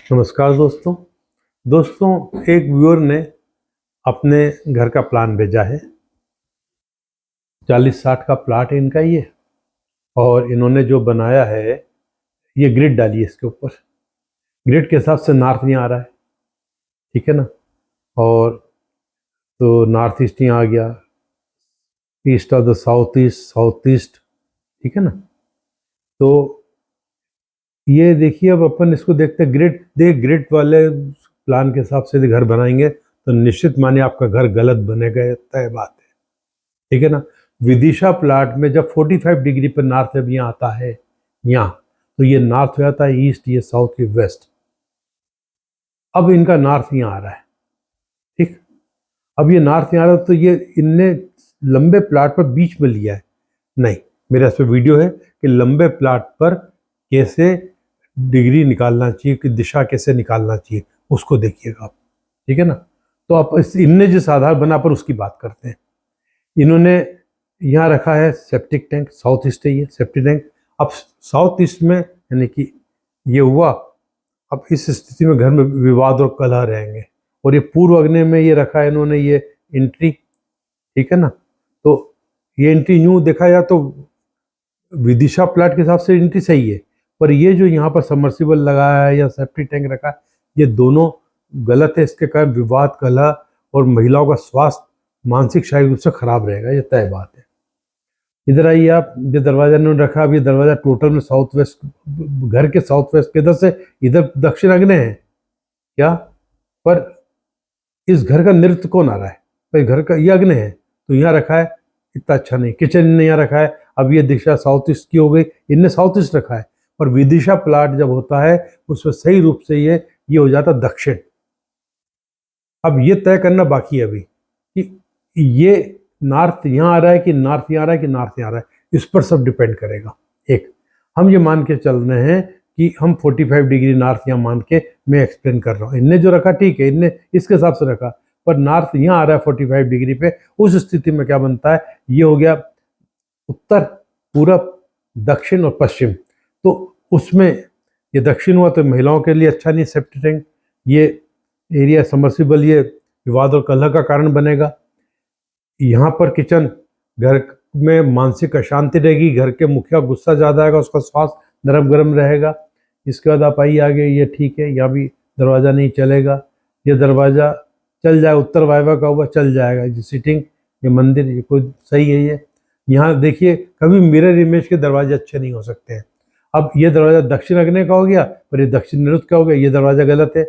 नमस्कार दोस्तों एक व्यूअर ने अपने घर का प्लान भेजा है। 40-60 का प्लाट है इनका ये, और इन्होंने जो बनाया है ये ग्रिड डाली है इसके ऊपर। ग्रिड के हिसाब से नॉर्थ नहीं आ रहा है, ठीक है ना, और तो नॉर्थ ईस्ट नहीं आ गया, east of the south east, ठीक है ना। तो ये देखिए, अब अपन इसको देखते हैं। ग्रिड वाले प्लान के हिसाब से यदि घर बनाएंगे तो निश्चित मानिए आपका घर गलत बनेगा, तय बात है, ठीक है ना। विदिशा प्लाट में जब 45 डिग्री पर नॉर्थ अब यहाँ आता है, यहाँ तो ये नॉर्थ हो जाता है ईस्ट, ये साउथ, ये वेस्ट। अब इनका नॉर्थ यहाँ आ रहा है, ठीक। अब ये नॉर्थ यहाँ आ रहा है, तो ये इनने लंबे प्लाट पर बीच में लिया है। नहीं, मेरे पास वीडियो है कि लंबे प्लाट पर कैसे डिग्री निकालना चाहिए, कि दिशा कैसे निकालना चाहिए, उसको देखिएगा आप, ठीक है ना। तो आप इनने जिस आधार बना पर उसकी बात करते हैं। इन्होंने यहाँ रखा है सेप्टिक टैंक, साउथ ईस्ट है ये सेप्टिक टैंक। अब साउथ ईस्ट में यानी कि ये हुआ, अब इस स्थिति में घर में विवाद और कलह रहेंगे। और ये पूर्व अग्नि में ये रखा है इन्होंने, ये एंट्री, ठीक है ना। तो ये एंट्री यूँ देखा जाए तो विदिशा प्लाट के हिसाब से एंट्री सही है, पर ये जो यहाँ पर सबमर्सिबल लगाया है या सेप्टिक टैंक रखा है, ये दोनों गलत है। इसके कारण विवाद, कलह और महिलाओं का स्वास्थ्य मानसिक शारीरिक रूप से खराब रहेगा, ये तय बात है। इधर आइए आप, ये दरवाजा इन्होंने रखा। अब ये दरवाजा टोटल में साउथ वेस्ट, घर के साउथ वेस्ट के इधर से इधर दक्षिण अग्नि है क्या, पर इस घर का नृत्य कौन आ रहा है भाई, घर का ये अग्नि है तो यहाँ रखा है, इतना अच्छा नहीं। किचन ने यहाँ रखा है, अब ये दिशा साउथ ईस्ट की हो गई, इनने साउथ ईस्ट रखा है। और विदिशा प्लाट जब होता है उसमें सही रूप से ये हो जाता दक्षिण। अब ये तय करना बाकी है अभी कि ये नॉर्थ यहाँ आ रहा है कि नॉर्थ यहाँ आ रहा है कि नॉर्थ यहाँ आ रहा है, इस पर सब डिपेंड करेगा। एक हम ये मान के चल रहे हैं कि हम 45 डिग्री नॉर्थ यहाँ मान के मैं एक्सप्लेन कर रहा हूँ। इनने जो रखा ठीक है, इनने इसके हिसाब से रखा, पर नॉर्थ यहाँ आ रहा है 45 डिग्री पे। उस स्थिति में क्या बनता है, ये हो गया उत्तर, पूरब, दक्षिण और पश्चिम। तो उसमें ये दक्षिण हुआ तो महिलाओं के लिए अच्छा नहीं, सेप्टिक टैंक, ये एरिया सबमर्सिबल, ये विवाद और कलह का कारण बनेगा। यहाँ पर किचन, घर में मानसिक अशांति रहेगी, घर के मुखिया गुस्सा ज़्यादा आएगा, उसका स्वास्थ्य नरम गरम रहेगा। इसके बाद आप आइए आगे, ये ठीक है, यहाँ भी दरवाज़ा नहीं चलेगा, ये दरवाज़ा चल जाए, उत्तर वायव्य का हुआ चल जाएगा। ये सिटिंग, ये मंदिर, ये कोई सही है। ये यहाँ देखिए, कभी मिरर इमेज के दरवाजे अच्छे नहीं हो सकते हैं। अब ये दरवाज़ा दक्षिण अग्नि का हो गया, पर ये दक्षिण निरुक्त का हो गया, ये दरवाज़ा गलत है,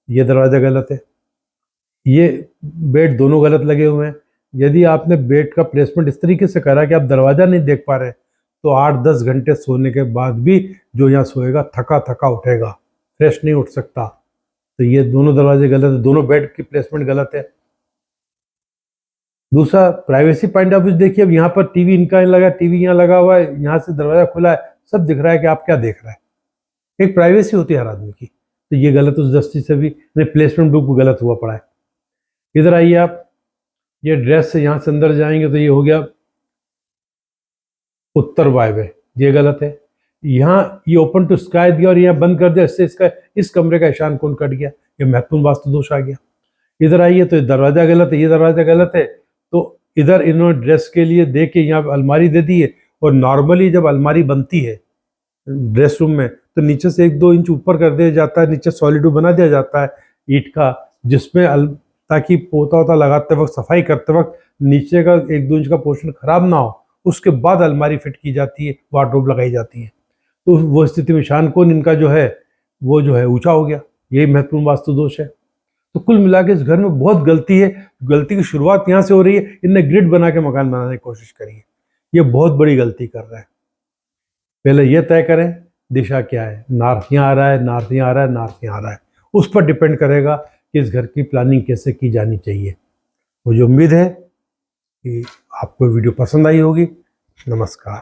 ये दरवाज़ा गलत है, ये बेड दोनों गलत लगे हुए हैं। यदि आपने बेड का प्लेसमेंट इस तरीके से करा कि आप दरवाज़ा नहीं देख पा रहे, तो 8-10 घंटे सोने के बाद भी जो यहाँ सोएगा थका थका उठेगा, फ्रेश नहीं उठ सकता। तो ये दोनों दरवाजे गलत है, दोनों बेड की प्लेसमेंट गलत है। दूसरा, प्राइवेसी पॉइंट ऑफ व्यू देखिए, अब यहाँ पर टीवी इनका लगा, टीवी यहाँ लगा हुआ है, यहाँ से दरवाजा खुला है, सब दिख रहा है कि आप क्या देख रहे हैं। एक प्राइवेसी होती है हर आदमी की, तो ये गलत उस दृष्टि से भी प्लेसमेंट बुक गलत हुआ पड़ा है। इधर आइए आप, ये ड्रेस से यहाँ से अंदर जाएंगे तो ये हो गया उत्तर वायव्य, ये गलत है। यहाँ ये ओपन टू स्काई दिया और यहाँ बंद कर दिया, इससे इसका इस कमरे का ईशान कोण कट गया, ये महत्वपूर्ण वास्तु दोष आ गया। इधर आइए तो दरवाजा गलत है, ये दरवाजा गलत है। तो इधर इन्होंने ड्रेस के लिए दे के यहाँ अलमारी दे दी है, और नॉर्मली जब अलमारी बनती है ड्रेस रूम में तो नीचे से 1-2 इंच ऊपर कर दिया जाता है, नीचे सॉलिड बना दिया जाता है ईंट का, जिसमें ताकि पोता वोता लगाते वक्त, सफाई करते वक्त नीचे का 1-2 इंच का पोर्शन खराब ना हो। उसके बाद अलमारी फिट की जाती है, वार्डरोब लगाई जाती है। तो वो स्थिति में ईशान कोण इनका जो है वो जो है ऊंचा हो गया, यही महत्वपूर्ण वास्तु दोष है। तो कुल मिला के इस घर में बहुत गलती है। गलती की शुरुआत यहाँ से हो रही है, इनने ग्रिड बना के मकान बनाने की कोशिश करी है, ये बहुत बड़ी गलती कर रहे हैं। पहले ये तय करें दिशा क्या है, नॉर्थ यहाँ आ रहा है, नॉर्थ यहाँ आ रहा है, नॉर्थ यहाँ आ रहा है, उस पर डिपेंड करेगा कि इस घर की प्लानिंग कैसे की जानी चाहिए। मुझे उम्मीद है कि आपको वीडियो पसंद आई होगी। नमस्कार।